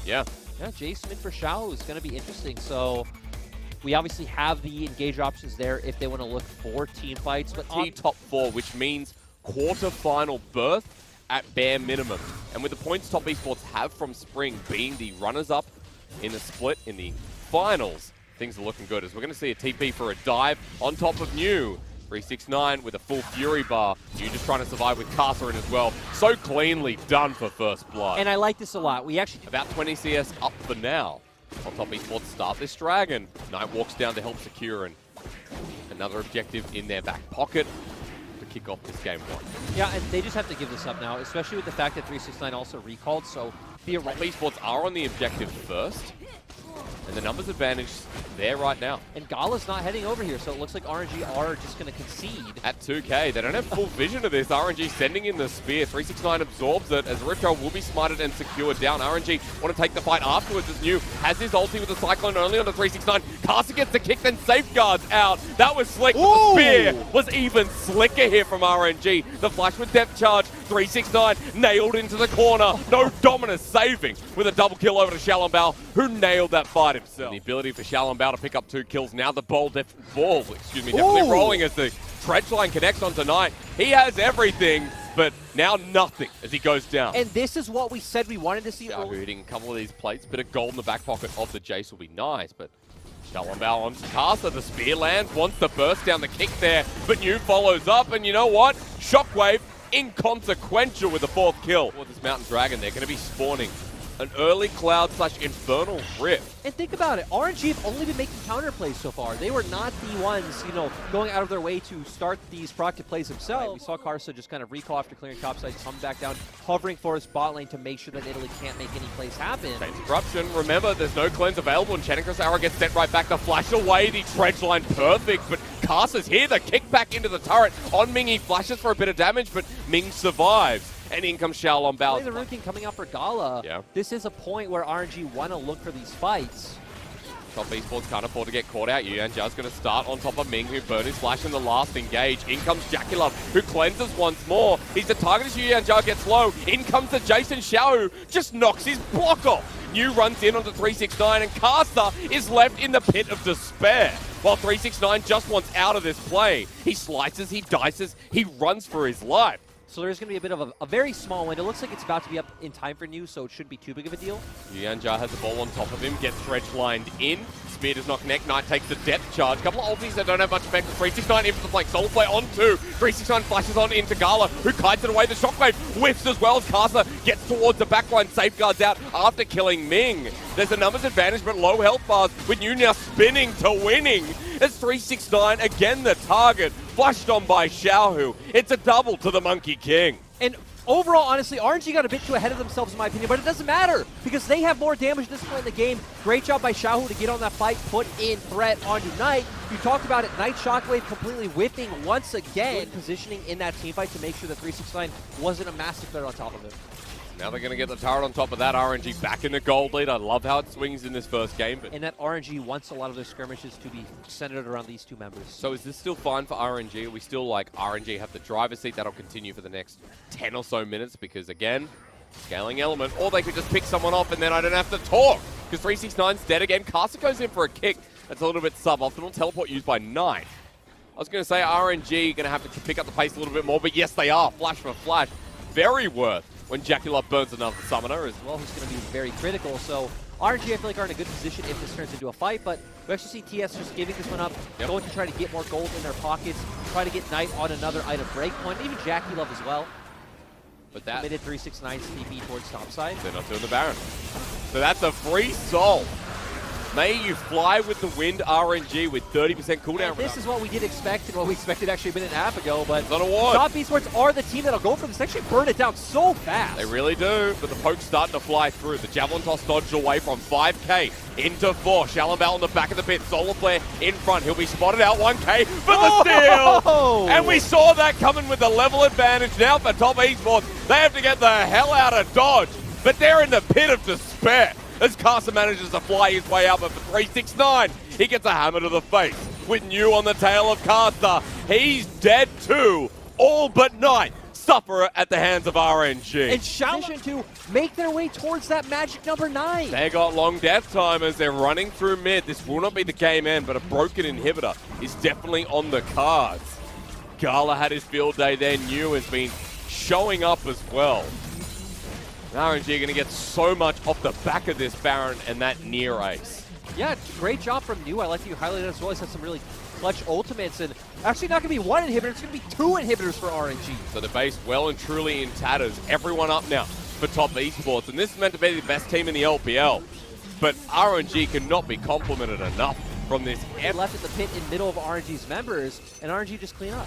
Yeah. Yeah, Jason in for Xiao is going to be interesting. So we obviously have the engage options there if they want to look for team fights. But Top 4, which means quarter-final berth at bare minimum. And with the points Top Esports have from Spring being the runners-up in the split in the finals, things are looking good as we're going to see a TP for a dive on top of New. 369 with a full Fury bar. New just trying to survive with Casa in as well. So cleanly done for first blood. And I like this a lot. We actually... About 20 CS up for now. On Top Esports start this dragon. Knight walks down to help secure and another objective in their back pocket to kick off this game 1. Yeah, and they just have to give this up now, especially with the fact that 369 also recalled, so... Top Esports are on the objective first. And the numbers advantage there right now. And Gala's not heading over here, so it looks like RNG are just going to concede. At 2K, they don't have full vision of this. RNG sending in the spear. 369 absorbs it as Rift Trail will be smarted and secured down. RNG want to take the fight afterwards as New has his ulti with the Cyclone only on the 369. Casa gets the kick, then safeguards out. That was slick. The spear was even slicker here from RNG. The flash with depth charge. 369 nailed into the corner. No Dominus saving with a double kill over to Shalom who nailed that fight himself. And the ability for Shalom to pick up 2 kills. Now the ball definitely rolling as the Dredge line connects on tonight. He has everything, but now nothing as he goes down. And this is what we said we wanted to see. Hitting a couple of these plates. Bit of gold in the back pocket of the Jace will be nice, but Shalom on Casa. The spear lands, wants to burst down the kick there, but New follows up, and you know what? Shockwave inconsequential with the 4th kill. For this Mountain Dragon, they're going to be spawning an early Cloud/Infernal Rift. And think about it, RNG have only been making counter plays so far. They were not the ones, going out of their way to start these proactive plays themselves. We saw Karsa just kind of recall after clearing topside, come back down, hovering for his bot lane to make sure that Italy can't make any plays happen. Corruption, remember, there's no cleanse available, and Chenikos Arrow gets sent right back to flash away the Dredge line perfect, but Karsa's here, the kick back into the turret on Ming. He flashes for a bit of damage, but Ming survives. And in comes Xiao Bao. The Rune King coming out for Gala. Yeah. This is a point where RNG want to look for these fights. Top Esports can't afford to get caught out. Yuan Jia's going to start on top of Ming, who burned his flash in the last engage. In comes Jackie who cleanses once more. He's the target as Yuan Jia gets low. In comes the Jason Xiao, who just knocks his block off. New runs in onto 369, and Casa is left in the pit of despair. While 369 just wants out of this play. He slices, he dices, he runs for his life. So there's going to be a bit of a very small win. It looks like it's about to be up in time for New, so it shouldn't be too big of a deal. Yuan Jia has the ball on top of him, gets Dredge lined in. Spear does not connect. Knight takes the depth charge. Couple of ultis that don't have much effect. 369 in for the flank. Soul play on 2. 369 flashes on into Gala, who kites it away. The shockwave whiffs as well as Casa gets towards the backline. Safeguards out after killing Ming. There's a numbers advantage, but low health bars with New now spinning to winning. It's 369 again the target. Flushed on by Xiaohu. It's a double to the Monkey King. And overall, honestly, RNG got a bit too ahead of themselves, in my opinion, but it doesn't matter because they have more damage at this point in the game. Great job by Xiaohu to get on that fight, put in threat onto Knight. You talked about it, Knight Shockwave completely whipping once again, positioning in that team fight to make sure that 369 wasn't a massive threat on top of it. Now they're going to get the turret on top of that. RNG back in the gold lead. I love how it swings in this first game. But and that RNG wants a lot of their skirmishes to be centered around these 2 members. So is this still fine for RNG? Are we still like RNG have the driver's seat? That'll continue for the next 10 or so minutes because, again, scaling element. Or they could just pick someone off and then I don't have to talk because 369's dead again. Casa goes in for a kick. That's a little bit suboptimal. Teleport used by 9. I was going to say RNG going to have to pick up the pace a little bit more, but yes, they are. Flash for flash. Very worth. When Jackie burns another summoner as well, who's going to be very critical. So RNG, I feel like, are in a good position if this turns into a fight, but we actually see TS just giving this one up, going to try to get more gold in their pockets, try to get Knight on another item breakpoint, even Jackie as well. But that committed 369's TP towards topside. They're not doing the Baron. So that's a free soul. May you fly with the wind, RNG, with 30% cooldown. And this is what we did expect and what we expected actually a minute and a half ago, but Top Esports are the team that'll go for this. They actually burn it down so fast. They really do, but the poke's starting to fly through. The Javelin Toss dodged away from 5k into 4. Shalom on the back of the pit. Solar Flare in front. He'll be spotted out 1k for the steal. And we saw that coming with the level advantage now for Top Esports. They have to get the hell out of dodge, but they're in the pit of despair. As Casa manages to fly his way up, but for 369, he gets a hammer to the face. With New on the tail of Casa, he's dead too. All but Knight suffer at the hands of RNG. And Showtime to make their way towards that magic number 9. They got long death time as they're running through mid. This will not be the game end, but a broken inhibitor is definitely on the cards. Gala had his field day there. New has been showing up as well. RNG are going to get so much off the back of this Baron and that near ace. Yeah, great job from New. I like that you highlighted as well. He's had some really clutch ultimates, and actually not going to be 1 inhibitor, it's going to be 2 inhibitors for RNG. So the base well and truly in tatters. Everyone up now for top esports, and this is meant to be the best team in the LPL. But RNG cannot be complimented enough from this. Left at the pit in middle of RNG's members, and RNG just clean up.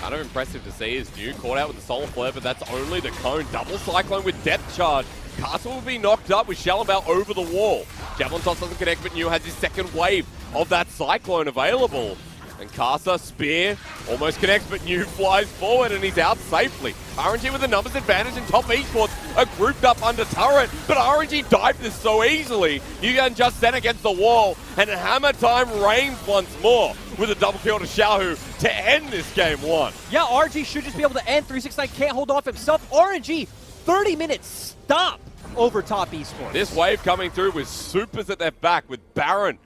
Kind of impressive to see is New caught out with the Solar Flare, but that's only the cone. Double Cyclone with Depth Charge. Castle will be knocked up with Shallenbao over the wall. Javelin Toss doesn't connect, but New has his second wave of that Cyclone available. And Casa, Spear, almost connects, but New flies forward and he's out safely. RNG with a numbers advantage and top esports are grouped up under turret, but RNG dived this so easily. Yuyan just sent against the wall, and Hammer Time reigns once more with a double kill to Xiaohu to end this game 1. Yeah, RNG should just be able to end. 369 can't hold off himself. RNG, 30 minutes stop over top esports. This wave coming through with supers at their back with Baron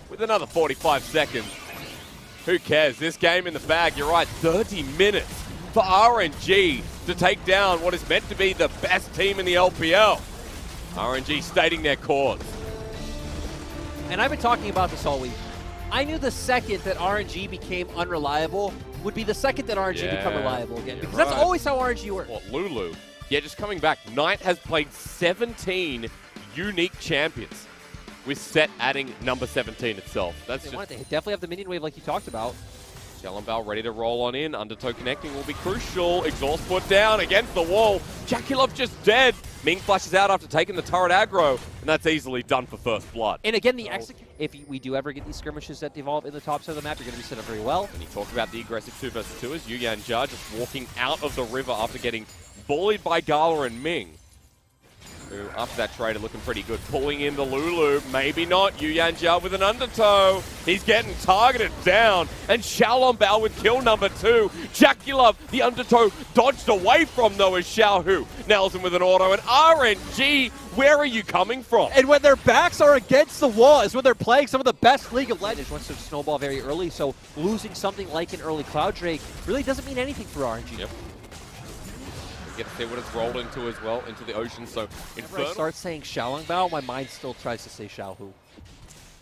with another 45 seconds. Who cares? This game in the bag, you're right, 30 minutes for RNG to take down what is meant to be the best team in the LPL. RNG stating their cause. And I've been talking about this all week. I knew the second that RNG became unreliable would be the second that RNG become reliable again. Because that's always how RNG works. What, Lulu? Yeah, just coming back. Knight has played 17 unique champions, with Set adding number 17 itself. That's they definitely have the minion wave like you talked about. Shallenbao ready to roll on in. Undertow connecting will be crucial. Exhaust put down against the wall. Jakilov just dead. Ming flashes out after taking the turret aggro, and that's easily done for first blood. And again, if we do ever get these skirmishes that devolve in the top side of the map, you're going to be set up very well. And you talk about the aggressive 2 versus 2 as Yuyan Jia just walking out of the river after getting bullied by Gala and Ming, who, after that trade, are looking pretty good. Pulling in the Lulu, maybe not. Yuyan Jia with an undertow. He's getting targeted down, and Shallenbao with kill number 2. Jakilov, the undertow, dodged away from, though, as Xiaohu nails him with an auto. And RNG, where are you coming from? And when their backs are against the wall is when they're playing some of the best League of Legends. Wants to snowball very early, so losing something like an early Cloud Drake really doesn't mean anything for RNG. Yep. Get to see what it's rolled into as well, into the ocean. So Whenever I start saying Shallenbao, my mind still tries to say Xiaohu.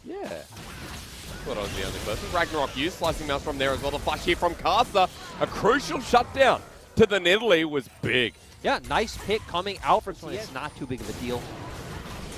Yeah. Thought I was the only person. Ragnarok used slicing mouse from there as well. The flash here from Casa. A crucial shutdown to the Nidalee was big. Yeah, nice pick coming out from TES. It's not too big of a deal.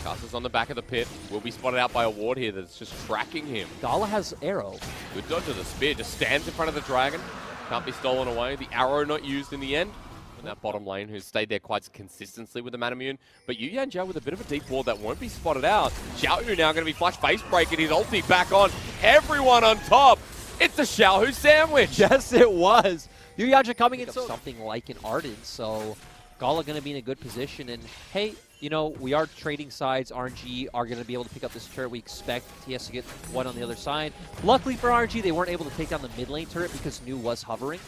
Casa's on the back of the pit. Will be spotted out by a ward here that's just tracking him. Gala has arrow. Good dodge of the spear. Just stands in front of the dragon. Can't be stolen away. The arrow not used in the end. In that bottom lane, who's stayed there quite consistently with the Manamune. But Yuyan Jia with a bit of a deep ward that won't be spotted out. Xiaohu now going to be flash face break and his ulti back on. Everyone on top. It's a Xiaohu sandwich. Yes, it was. Yuyan Jia coming in something like an Ardent, so Gala going to be in a good position. And hey, you know, we are trading sides. RNG are going to be able to pick up this turret. We expect TS to get one on the other side. Luckily for RNG, they weren't able to take down the mid lane turret because New was hovering.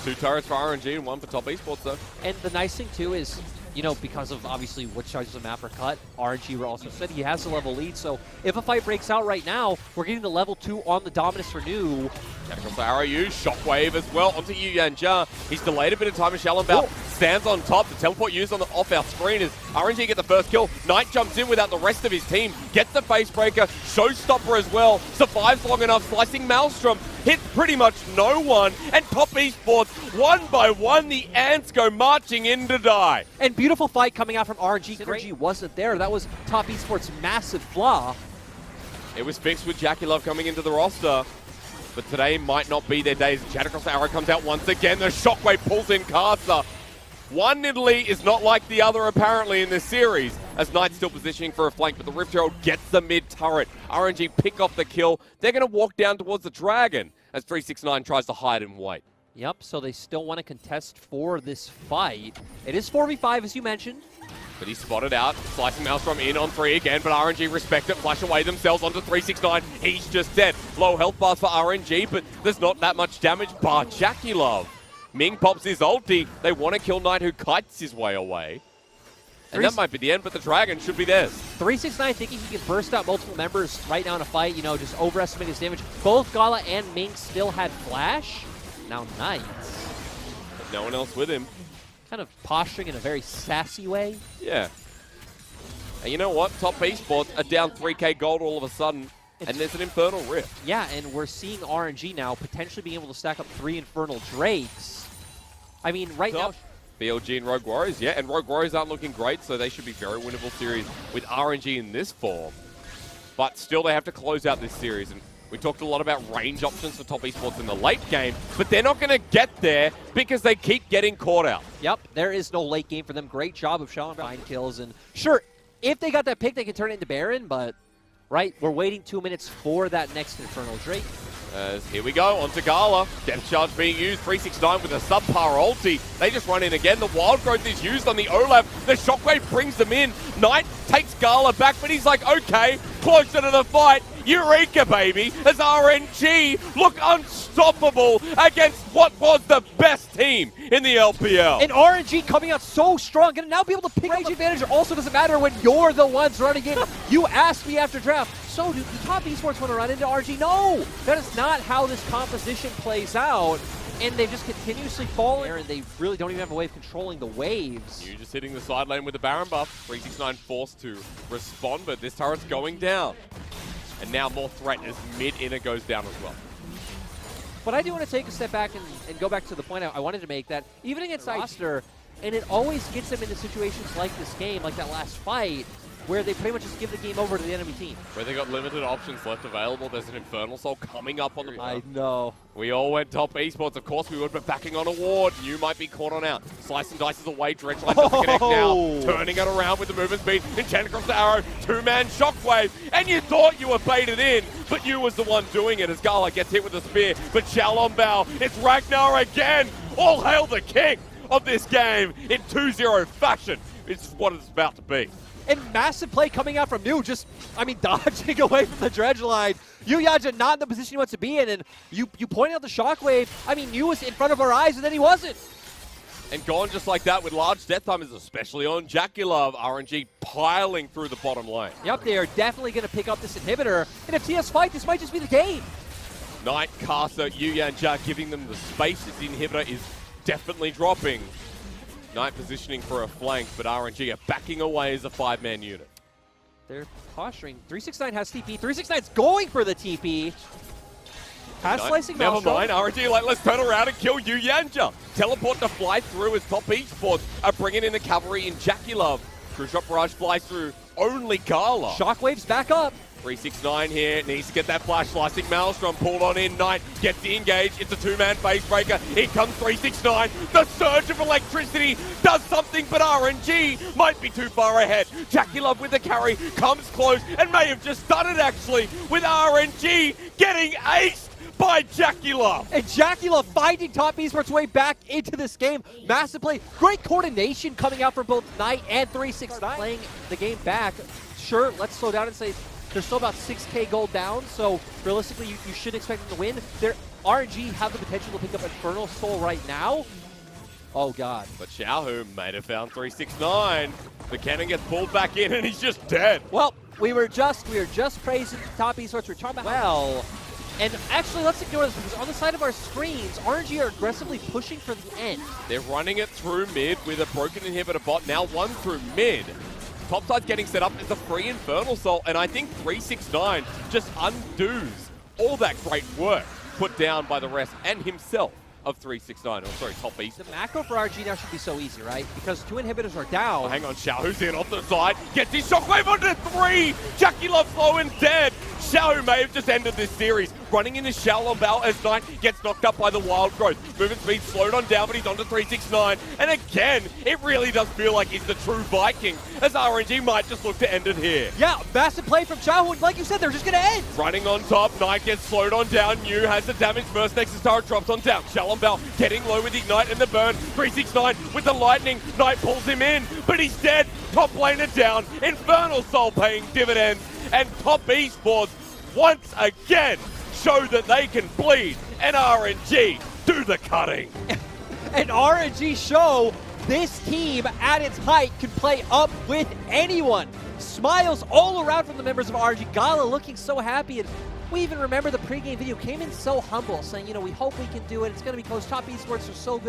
2 turrets for RNG and 1 for top esports, though. And the nice thing, too, is, you know, because of obviously which sides of the map are cut, RNG were also said he has the level lead. So if a fight breaks out right now, we're getting the level 2 on the Dominus for New. Tactical arrow used, shockwave as well onto Yuyan Jia. He's delayed a bit of time as Shallenbao stands on top. The teleport used on the off our screen is RNG get the first kill. Knight jumps in without the rest of his team, gets the face breaker, showstopper as well, survives long enough, slicing Maelstrom, hits pretty much no one, and top esports, one by one, the ants go marching in to die. And beautiful fight coming out from RNG. Synergy wasn't there. That was top esports' massive flaw. It was fixed with Jakilov coming into the roster. But today might not be their days. Jadacross arrow comes out once again. The shockwave pulls in Casa. One Nidalee is not like the other apparently in this series, as Knight's still positioning for a flank, but the Rift Herald gets the mid turret. RNG pick off the kill. They're going to walk down towards the Dragon as 369 tries to hide and wait. Yep, so they still want to contest for this fight. It is 4v5, as you mentioned. But he's spotted out, slicing Maelstrom in on 3 again, but RNG respect it, flash away themselves onto 369. He's just dead. Low health bars for RNG, but there's not that much damage bar Jackie Love. Ming pops his ulti. They want to kill Knight, who kites his way away. And that might be the end, but the Dragon should be theirs. 369 thinking he can burst out multiple members right now in a fight, you know, just overestimate his damage. Both Gala and Ming still had flash. Now Knight. But no one else with him. Kind of posturing in a very sassy way. Yeah. And you know what? Top Esports are down 3k gold all of a sudden, and there's an Infernal Rift. Yeah, and we're seeing RNG now potentially being able to stack up 3 Infernal Drakes. I mean, right now... BLG and Rogue Warriors, yeah, and Rogue Warriors aren't looking great, so they should be very winnable series with RNG in this form. But still, they have to close out this series, and we talked a lot about range options for Top Esports in the late game, but they're not going to get there because they keep getting caught out. Yep, there is no late game for them. Great job of Shaolin behind kills, and sure, if they got that pick, they can turn it into Baron, but, right, we're waiting 2 minutes for that next Infernal Drake. Here we go, onto Gala. Depth charge being used, 369 with a subpar ulti. They just run in again. The Wild Growth is used on the Olaf. The Shockwave brings them in. Knight takes Gala back, but he's like, okay, closer to the fight. Eureka, baby, as RNG look unstoppable against what was the best team in the LPL. And RNG coming out so strong, going to now be able to pick range advantage. It also doesn't matter when you're the ones running in. You asked me after draft, so do Top Esports want to run into RNG? No, that is not how this composition plays out. And they've just continuously fallen, and they really don't even have a way of controlling the waves. You just hitting the side lane with the Baron buff. 369 forced to respond, but this turret's going down. And now more threat as mid-inner goes down as well. But I do want to take a step back and go back to the point I wanted to make, that even against roster, and it always gets them into situations like this game, like that last fight, where they pretty much just give the game over to the enemy team. Where they got limited options left available. There's an Infernal Soul coming up on the I know. We all went Top Esports, of course we would, but backing on a ward. You might be caught on out. Slice and dices away, Dredge Line doesn't connect now. Turning it around with the movement speed. Enchanted across the arrow, 2-man Shockwave. And you thought you were baited in, but you was the one doing it as Gala gets hit with a spear. But Xiaolong Bao, it's Ragnar again. All hail the king of this game in 2-0 fashion. It's what it's about to be. And massive play coming out from New, just, I mean, dodging away from the dredge line. Yu Yajin not in the position he wants to be in, and you point out the Shockwave. I mean, New was in front of our eyes, and then he wasn't. And gone just like that with large death timers, especially on Jackie Love. RNG piling through the bottom lane. Yep, they are definitely going to pick up this inhibitor. And if TS fight, this might just be the game. Knight, Caster, Yu Yanja giving them the space as the inhibitor is definitely dropping. Knight positioning for a flank, but RNG are backing away as a 5-man unit. They're posturing. 369 has TP. 369's going for the TP. Has slicing Never mind, RNG like, let's turn around and kill Yu Yanja. Teleport to fly through as Top Esports are bringing in the cavalry in Jackie Love. True Shot Barrage flies through only Gala. Shockwave's back up. 369 here, needs to get that flash, slicing Maelstrom, pulled on in, Knight gets the engage, it's a 2-man face breaker, here comes 369, the surge of electricity does something, but RNG might be too far ahead. Jackie Love with the carry, comes close, and may have just done it actually, with RNG getting aced by Jackie Love. And Jackie Love finding Top Esports' way back into this game. Massive play, great coordination coming out from both Knight and 369. Playing the game back, sure, let's slow down and say, they're still about 6k gold down, so realistically, you should expect them to win. RNG have the potential to pick up Infernal Soul right now. Oh, God. But Xiaohu might have found 369. The cannon gets pulled back in, and he's just dead. Well, we were just praising Top Esports. We're talking about well. And actually, let's ignore this, because on the side of our screens, RNG are aggressively pushing for the end. They're running it through mid with a broken inhibitor bot, now one through mid. Topside's getting set up as a free Infernal Soul, and I think 369 just undoes all that great work put down by the rest and himself of 369. Oh, sorry, Top East. The macro for RG now should be so easy, right? Because 2 inhibitors are down. Oh, hang on, Xiaohu's in off the side, gets his Shockwave onto 3! Jackie Love slow and dead! Xiaohu may have just ended this series. Running into Xiaolong Bao as Knight gets knocked up by the Wild Growth. Movement speed slowed on down, but he's onto 369. And again, it really does feel like he's the true Viking, as RNG might just look to end it here. Yeah, massive play from Xiaohu. Like you said, they're just going to end. Running on top, Knight gets slowed on down. New has the damage first. Nexus turret drops on down. Xiaolong Bell getting low with Ignite and the burn. 369 with the lightning. Knight pulls him in, but he's dead. Top laner down. Infernal Soul paying dividends. And Top Esports once again show that they can bleed. And RNG do the cutting. And RNG show this team at its height can play up with anyone. Smiles all around from the members of RNG. Gala looking so happy, and we even remember the pregame video came in so humble, saying, you know, we hope we can do it. It's going to be close. Top Esports are so good.